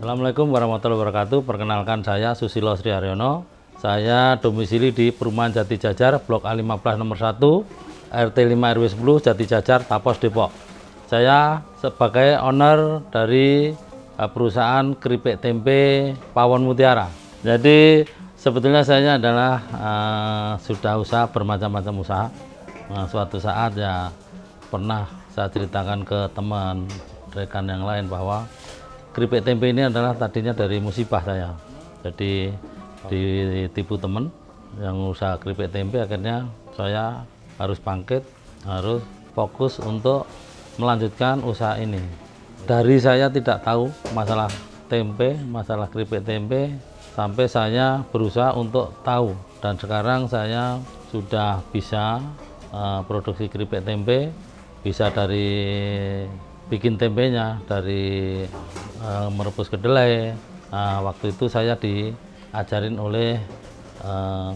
Assalamualaikum warahmatullahi wabarakatuh. Perkenalkan, saya Susilo Sri Haryono. Saya domisili di Perumahan Jati Jajar, Blok A15 nomor 1, RT 5 RW 10, Jati Jajar, Tapos, Depok. Saya sebagai owner dari perusahaan keripik tempe Pawon Mutiara. Jadi sebetulnya saya adalah sudah usaha bermacam-macam usaha. Suatu saat ya pernah saya ceritakan ke teman rekan yang lain bahwa keripik tempe ini adalah tadinya dari musibah saya. Jadi ditipu teman yang usaha keripik tempe, akhirnya saya harus bangkit, harus fokus untuk melanjutkan usaha ini. Dari saya tidak tahu masalah tempe, masalah keripik tempe, sampai saya berusaha untuk tahu, dan sekarang saya sudah bisa produksi keripik tempe, bisa dari bikin tempenya, dari merebus kedelai. Waktu itu saya diajarin oleh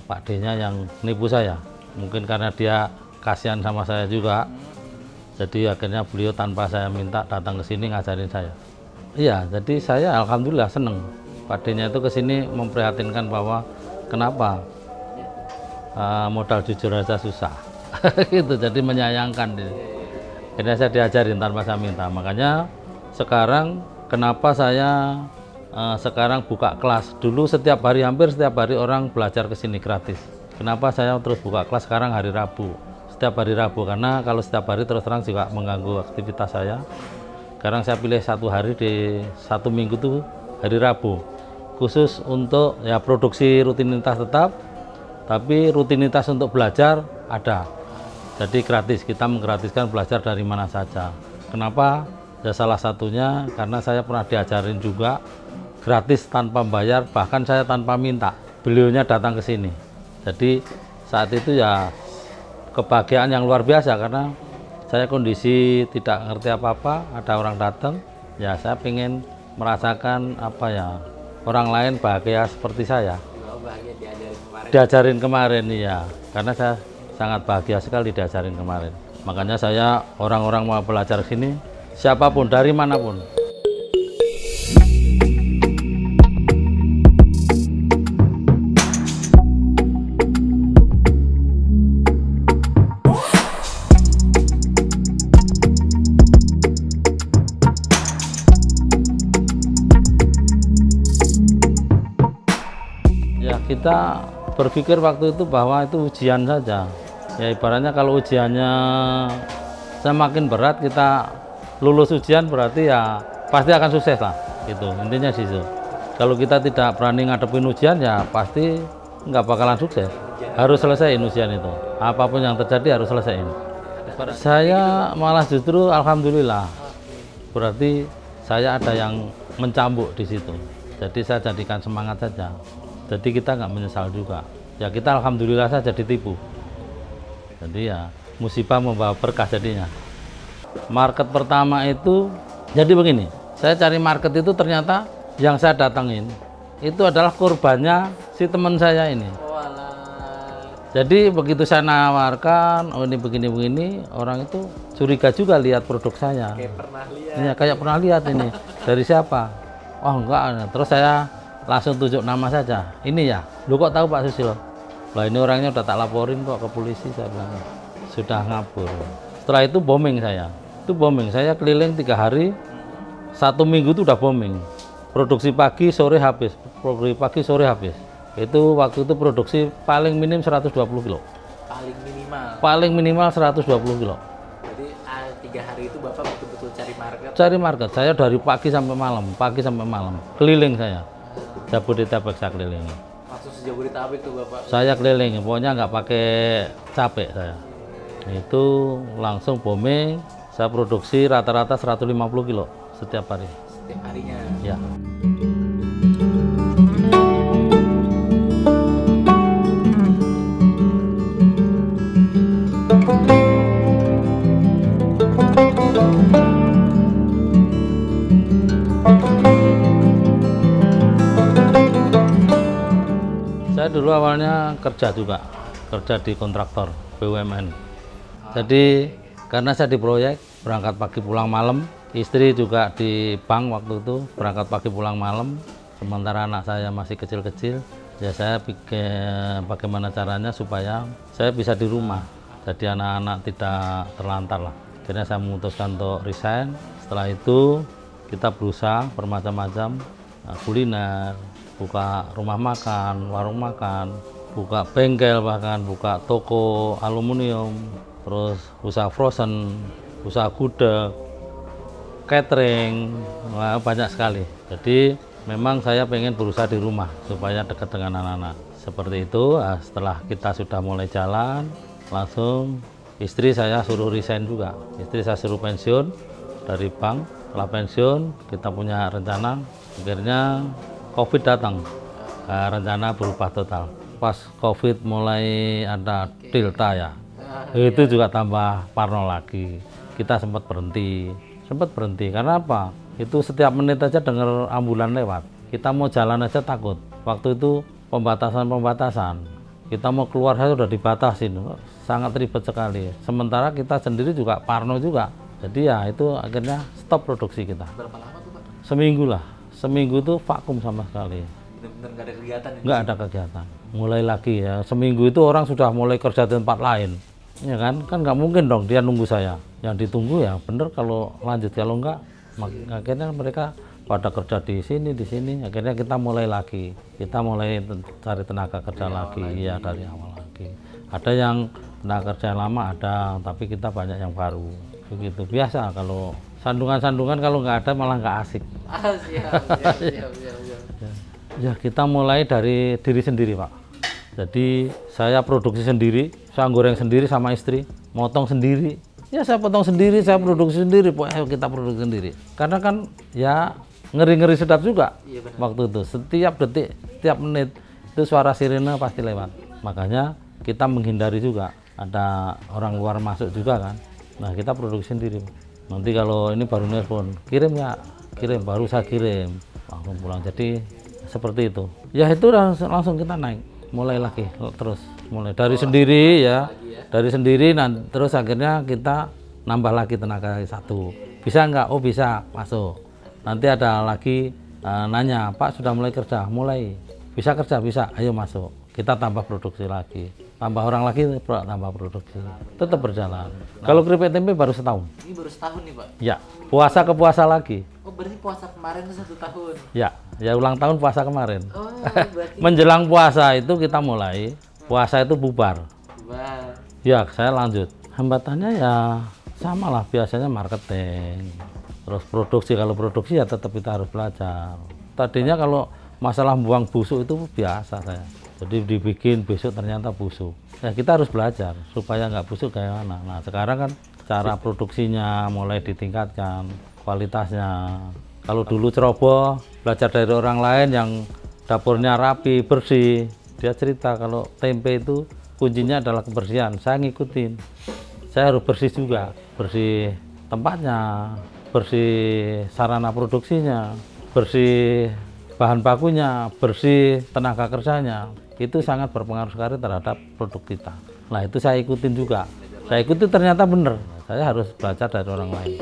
Pak D-nya yang nipu saya. Mungkin karena dia kasihan sama saya juga, jadi akhirnya beliau tanpa saya minta datang ke sini ngajarin saya. Iya, jadi saya alhamdulillah seneng. Pak D-nya itu ke sini memprihatinkan bahwa kenapa modal jujur aja susah. Gitu, jadi menyayangkan. Akhirnya saya diajarin tanpa saya minta. Makanya sekarang kenapa saya sekarang buka kelas. Dulu setiap hari, hampir setiap hari orang belajar ke sini gratis. Kenapa saya terus buka kelas sekarang hari Rabu? Setiap hari Rabu, karena kalau setiap hari terus terang juga mengganggu aktivitas saya. Sekarang saya pilih satu hari di satu minggu tuh hari Rabu, khusus untuk ya produksi rutinitas tetap, tapi rutinitas untuk belajar ada. Jadi gratis, kita menggratiskan belajar dari mana saja. Kenapa? Ya salah satunya karena saya pernah diajarin juga gratis tanpa bayar, bahkan saya tanpa minta. Beliaunya datang ke sini. Jadi saat itu ya kebahagiaan yang luar biasa, karena saya kondisi tidak ngerti apa-apa, ada orang datang, ya saya pengen merasakan apa ya, orang lain bahagia seperti saya. Bahagia diajarin kemarin ya, karena saya sangat bahagia sekali diajarin kemarin. Makanya saya orang-orang mau belajar sini, siapapun dari manapun. Ya kita berpikir waktu itu bahwa itu ujian saja. Ya ibaratnya kalau ujiannya semakin berat, kita lulus ujian berarti ya pasti akan sukses lah, gitu intinya sih itu. Kalau kita tidak berani ngadepin ujian ya pasti nggak bakalan sukses. Harus selesaiin ujian itu, apapun yang terjadi harus selesaiin. Saya malah justru alhamdulillah, berarti saya ada yang mencambuk di situ. Jadi saya jadikan semangat saja, jadi kita nggak menyesal juga. Ya kita alhamdulillah saja ditipu. Jadi ya musibah membawa berkah jadinya. Market pertama itu jadi begini, saya cari market itu ternyata yang saya datangin itu adalah korbannya si teman saya ini. Jadi begitu saya nawarkan, oh ini begini-begini, orang itu curiga juga lihat produk saya. Kayak pernah lihat. Iya, kayak pernah lihat ini. Dari siapa? Oh enggak, terus saya langsung tunjuk nama saja. Ini ya, lu kok tahu Pak Susilo? Lah ini orangnya udah tak laporin kok ke polisi, saya bilang. Sudah ngabur. Setelah itu booming saya. Itu booming, saya keliling 3 hari, 1 minggu itu udah booming. Produksi pagi, sore habis. Produksi pagi, sore habis. Itu waktu itu produksi paling minim 120 kilo. Paling minimal? Paling minimal 120 kilo. Jadi 3 hari itu Bapak betul-betul cari market? Cari market, saya dari pagi sampai malam. Keliling saya. Jabodetabek saya keliling. Maksud sejabodetabek tuh Bapak? Saya keliling, pokoknya nggak pakai capek saya. Itu langsung booming, saya produksi rata-rata 150 kilo setiap hari. Setiap harinya? Ya. Saya dulu awalnya kerja juga, kerja di kontraktor BUMN. Jadi karena saya di proyek berangkat pagi pulang malam, Istri juga di bank waktu itu, berangkat pagi pulang malam. Sementara anak saya masih kecil-kecil, ya saya pikir bagaimana caranya supaya saya bisa di rumah. Jadi anak-anak tidak terlantar lah. Akhirnya saya memutuskan untuk resign. Setelah itu kita berusaha bermacam-macam, kuliner, buka rumah makan, warung makan, buka bengkel, bahkan buka toko aluminium, terus usaha frozen, usaha gudeg, catering, banyak sekali. Jadi memang saya pengen berusaha di rumah supaya dekat dengan anak-anak. Seperti itu. Setelah kita sudah mulai jalan, langsung istri saya suruh resign juga. Istri saya suruh pensiun dari bank. Setelah pensiun kita punya rencana. Akhirnya COVID datang, rencana berubah total. Pas COVID mulai ada Delta ya, itu juga tambah parno lagi. Kita sempat berhenti karena apa? Itu setiap menit aja dengar ambulan lewat. Kita mau jalan aja takut. Waktu itu pembatasan. Kita mau keluar saja sudah dibatasin. Sangat ribet sekali. Sementara kita sendiri juga parno juga. Jadi ya itu akhirnya stop produksi kita. Berapa lama tuh Pak? Seminggu lah. Seminggu itu vakum sama sekali. Benar-benar nggak ada kegiatan? Nggak ada kegiatan. Mulai lagi ya. Seminggu itu orang sudah mulai kerja di tempat lain. Ya kan nggak mungkin dong dia nunggu saya. Yang ditunggu ya bener kalau lanjut, kalau enggak akhirnya mereka pada kerja di sini. Akhirnya kita mulai lagi, cari tenaga kerja lagi. Ya dari awal lagi. Ada yang tenaga kerja lama ada, tapi kita banyak yang baru. Begitu biasa. Kalau sandungan kalau nggak ada malah nggak asik. Siap. Ya kita mulai dari diri sendiri Pak. Jadi saya produksi sendiri, saya goreng sendiri sama istri, motong sendiri. Ya saya potong sendiri, saya produksi sendiri, pokoknya kita produksi sendiri. Karena kan ya ngeri-ngeri sedap juga. Iya, benar. Waktu itu setiap detik, setiap menit itu suara sirene pasti lewat. Makanya kita menghindari juga ada orang luar masuk juga kan. Nah kita produksi sendiri. Nanti kalau ini baru nelpon, kirim ya, kirim, baru saya kirim, langsung pulang. Jadi seperti itu. Ya itu langsung kita naik. Mulai lagi terus mulai dari sendiri ya, dari sendiri. Nanti terus akhirnya kita nambah lagi tenaga satu, bisa nggak? Oh bisa, masuk. Nanti ada lagi nanya, Pak sudah mulai kerja? Mulai. Bisa kerja? Bisa, ayo masuk. Kita tambah produksi lagi, tambah orang lagi, tambah produksi, tetap berjalan. Kalau keripik tempe baru setahun. Ini baru setahun nih Pak? Ya, puasa ke puasa lagi. Oh berarti puasa kemarin itu 1 tahun? Ya ulang tahun puasa kemarin. Oh berarti Menjelang puasa itu kita mulai, puasa itu bubar. Ya saya lanjut. Hambatannya ya sama lah, biasanya marketing, terus produksi. Kalau produksi ya tetap kita harus belajar. Tadinya kalau masalah buang busuk itu biasa saya. Jadi dibikin besok ternyata busuk. Ya kita harus belajar supaya nggak busuk kayak mana. Nah sekarang kan cara produksinya mulai ditingkatkan, kualitasnya. Kalau dulu ceroboh, belajar dari orang lain yang dapurnya rapi, bersih. Dia cerita kalau tempe itu kuncinya adalah kebersihan. Saya ngikutin. Saya harus bersih juga, bersih tempatnya, bersih sarana produksinya, bersih bahan bakunya, bersih tenaga kerjanya. Itu sangat berpengaruh sekali terhadap produk kita. Nah itu saya ikutin juga. Saya ikuti ternyata benar. Saya harus belajar dari orang lain.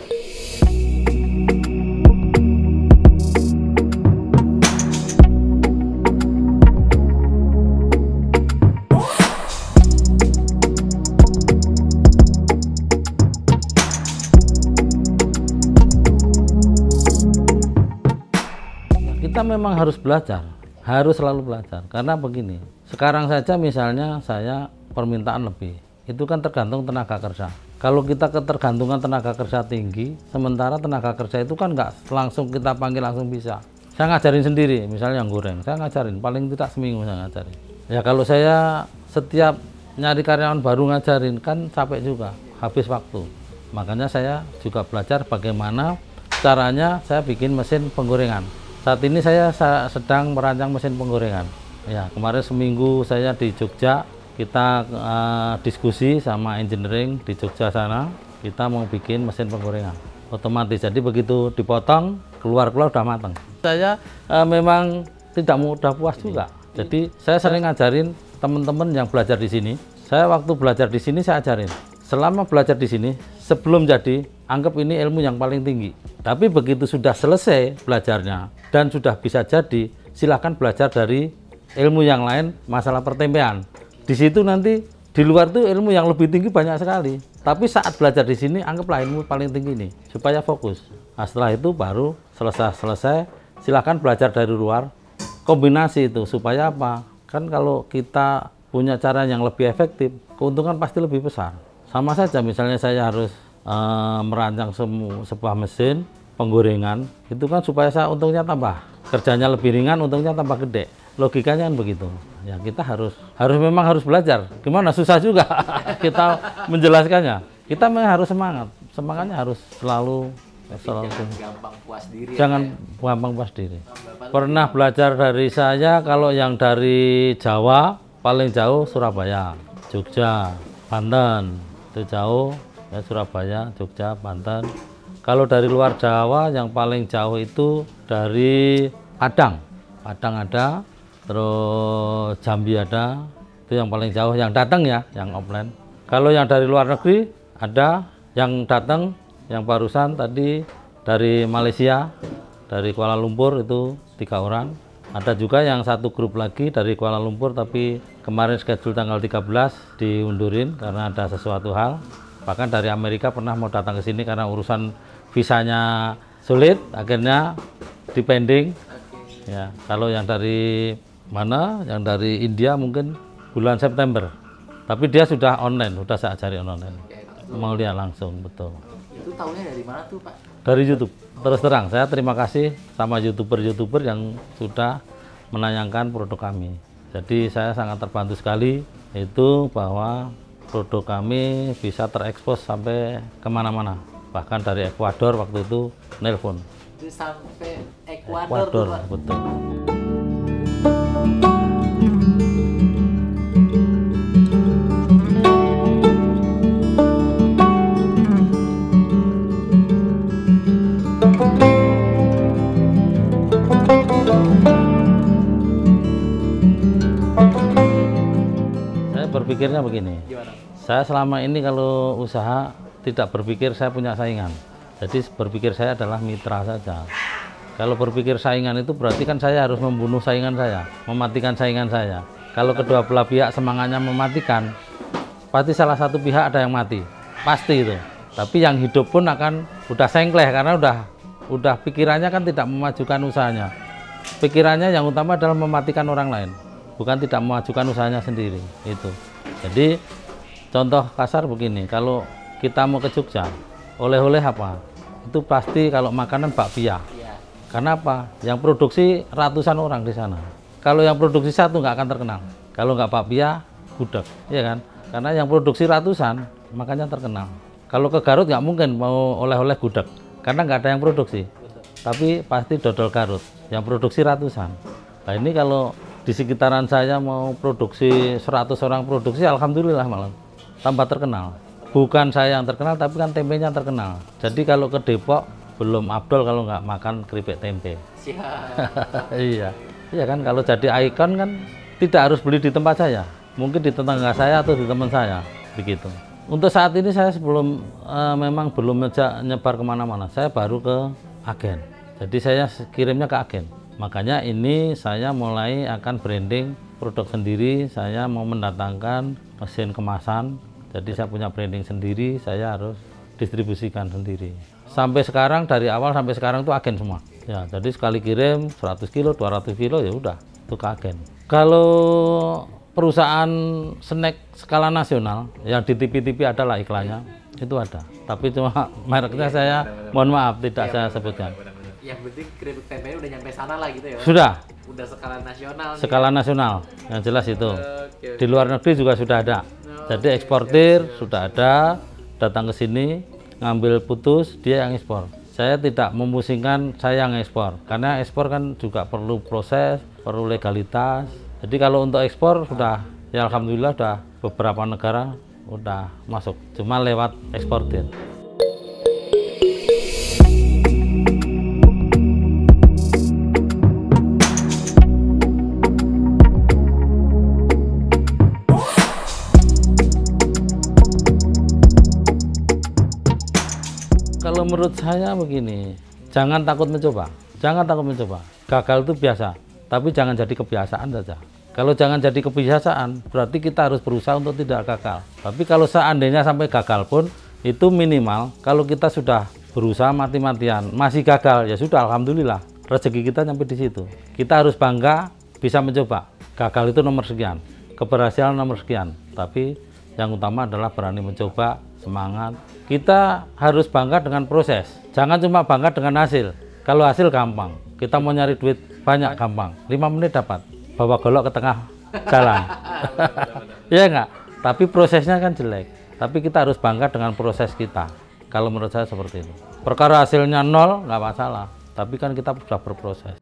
Kita memang harus belajar, harus selalu belajar. Karena begini, sekarang saja misalnya saya permintaan lebih, itu kan tergantung tenaga kerja. Kalau kita ketergantungan tenaga kerja tinggi, sementara tenaga kerja itu kan nggak langsung kita panggil langsung bisa. Saya ngajarin sendiri, misalnya yang goreng, saya ngajarin, paling tidak seminggu saya ngajarin. Ya kalau saya setiap nyari karyawan baru ngajarin, kan capek juga, habis waktu. Makanya saya juga belajar bagaimana caranya saya bikin mesin penggorengan. Saat ini saya sedang merancang mesin penggorengan. Ya, kemarin seminggu saya di Jogja, kita diskusi sama engineering di Jogja sana. Kita mau bikin mesin penggorengan otomatis. Jadi begitu dipotong, keluar udah matang. Saya memang tidak mudah puas juga. Jadi saya sering ngajarin teman-teman yang belajar di sini. Saya waktu belajar di sini saya ajarin. Selama belajar di sini, sebelum jadi, anggap ini ilmu yang paling tinggi. Tapi begitu sudah selesai belajarnya dan sudah bisa jadi, silahkan belajar dari ilmu yang lain masalah pertempean. Di situ nanti di luar tuh ilmu yang lebih tinggi banyak sekali. Tapi saat belajar di sini anggaplah ilmu paling tinggi nih supaya fokus. Nah, setelah itu baru selesai silahkan belajar dari luar. Kombinasi itu supaya apa? Kan kalau kita punya cara yang lebih efektif, keuntungan pasti lebih besar. Sama saja misalnya saya harus merancang sebuah mesin penggorengan, itu kan supaya saya untungnya tambah, kerjanya lebih ringan, untungnya tambah gede. Logikanya kan begitu. Ya kita memang harus belajar. Gimana, susah juga kita menjelaskannya. Kita memang harus semangat. Semangatnya harus selalu jangan gampang puas diri. Jangan gampang puas diri. Pernah belajar dari saya, kalau yang dari Jawa paling jauh Surabaya, Jogja, Banten. Itu jauh ya, Surabaya, Jogja, Banten. Kalau dari luar Jawa yang paling jauh itu dari Padang. Padang ada, terus Jambi ada. Itu yang paling jauh yang datang ya, yang offline. Kalau yang dari luar negeri ada yang datang, yang barusan tadi dari Malaysia, dari Kuala Lumpur itu 3 orang. Ada juga yang satu grup lagi dari Kuala Lumpur, tapi kemarin schedule tanggal 13 diundurin karena ada sesuatu hal. Bahkan dari Amerika pernah mau datang ke sini karena urusan visanya sulit, akhirnya dipending. Ya, kalau yang dari mana? Yang dari India mungkin bulan September. Tapi dia sudah online, sudah saya ajari online. Mau lihat langsung, betul. Itu tahunya dari mana tuh, Pak? Dari YouTube. Terus terang, saya terima kasih sama YouTuber yang sudah menayangkan produk kami. Jadi saya sangat terbantu sekali itu bahwa produk kami bisa terekspos sampai kemana-mana. Bahkan dari Ekuador waktu itu nelpon. Itu sampai Ekuador tuh, Pak. Betul. Berpikirnya begini, Gimana? saya selama ini kalau usaha tidak berpikir saya punya saingan, jadi berpikir saya adalah mitra saja. Kalau berpikir saingan itu berarti kan saya harus membunuh saingan saya, mematikan saingan saya. Kalau kedua belah pihak semangatnya mematikan, pasti salah satu pihak ada yang mati, pasti itu. Tapi yang hidup pun akan udah sengkleh karena udah pikirannya kan tidak memajukan usahanya. Pikirannya yang utama adalah mematikan orang lain, bukan tidak memajukan usahanya sendiri itu. Jadi contoh kasar begini, kalau kita mau ke Jogja, oleh-oleh apa? Itu pasti kalau makanan bakpia. Iya. Karena apa? Yang produksi ratusan orang di sana. Kalau yang produksi satu nggak akan terkenal. Kalau nggak bakpia, gudeg, ya kan? Karena yang produksi ratusan, makanya terkenal. Kalau ke Garut nggak mungkin mau oleh-oleh gudeg, karena nggak ada yang produksi. Tapi pasti dodol Garut, yang produksi ratusan. Nah ini kalau di sekitaran saya mau produksi 100 orang produksi, alhamdulillah malah tambah terkenal. Bukan saya yang terkenal, tapi kan tempenya terkenal. Jadi kalau ke Depok belum abdol kalau nggak makan keripik tempe. Siap. Iya, iya kan, kalau jadi ikon kan tidak harus beli di tempat saya, mungkin di tetangga saya atau di teman saya, begitu. Untuk saat ini saya memang belum nyebar kemana-mana, saya baru ke agen. Jadi saya kirimnya ke agen. Makanya ini saya mulai akan branding produk sendiri, saya mau mendatangkan mesin kemasan. Jadi saya punya branding sendiri, saya harus distribusikan sendiri. Sampai sekarang, dari awal sampai sekarang itu agen semua. Ya, jadi sekali kirim 100 kilo, 200 kilo ya udah, itu ke agen. Kalau perusahaan snack skala nasional, yang di TV-TV adalah iklannya, itu ada. Tapi cuma mereknya saya, mohon maaf, tidak saya sebutkan. Yang penting keripik tempe udah nyampe sana lah gitu ya, Pak? Sudah. Udah skala nasional. Skala nasional, yang jelas itu. Oke. Di luar negeri juga sudah ada. Jadi eksportir sudah ada, datang ke sini, ngambil putus, dia yang ekspor. Saya tidak memusingkan saya yang ekspor, karena ekspor kan juga perlu proses, perlu legalitas. Jadi kalau untuk ekspor sudah, ya alhamdulillah sudah beberapa negara udah masuk, cuma lewat eksportir. Kalau menurut saya begini, Jangan takut mencoba. Jangan takut mencoba. Gagal itu biasa, tapi jangan jadi kebiasaan saja. Kalau jangan jadi kebiasaan, berarti kita harus berusaha untuk tidak gagal. Tapi kalau seandainya sampai gagal pun, itu minimal kalau kita sudah berusaha mati-matian, masih gagal, ya sudah, alhamdulillah. Rezeki kita sampai di situ. Kita harus bangga bisa mencoba. Gagal itu nomor sekian, keberhasilan nomor sekian. Tapi yang utama adalah berani mencoba, semangat. Kita harus bangga dengan proses. Jangan cuma bangga dengan hasil. Kalau hasil gampang, kita mau nyari duit banyak gampang. 5 menit dapat. Bawa golok ke tengah jalan. Iya enggak? Tapi prosesnya kan jelek. Tapi kita harus bangga dengan proses kita. Kalau menurut saya seperti itu. Perkara hasilnya 0 nggak masalah. Tapi kan kita sudah berproses.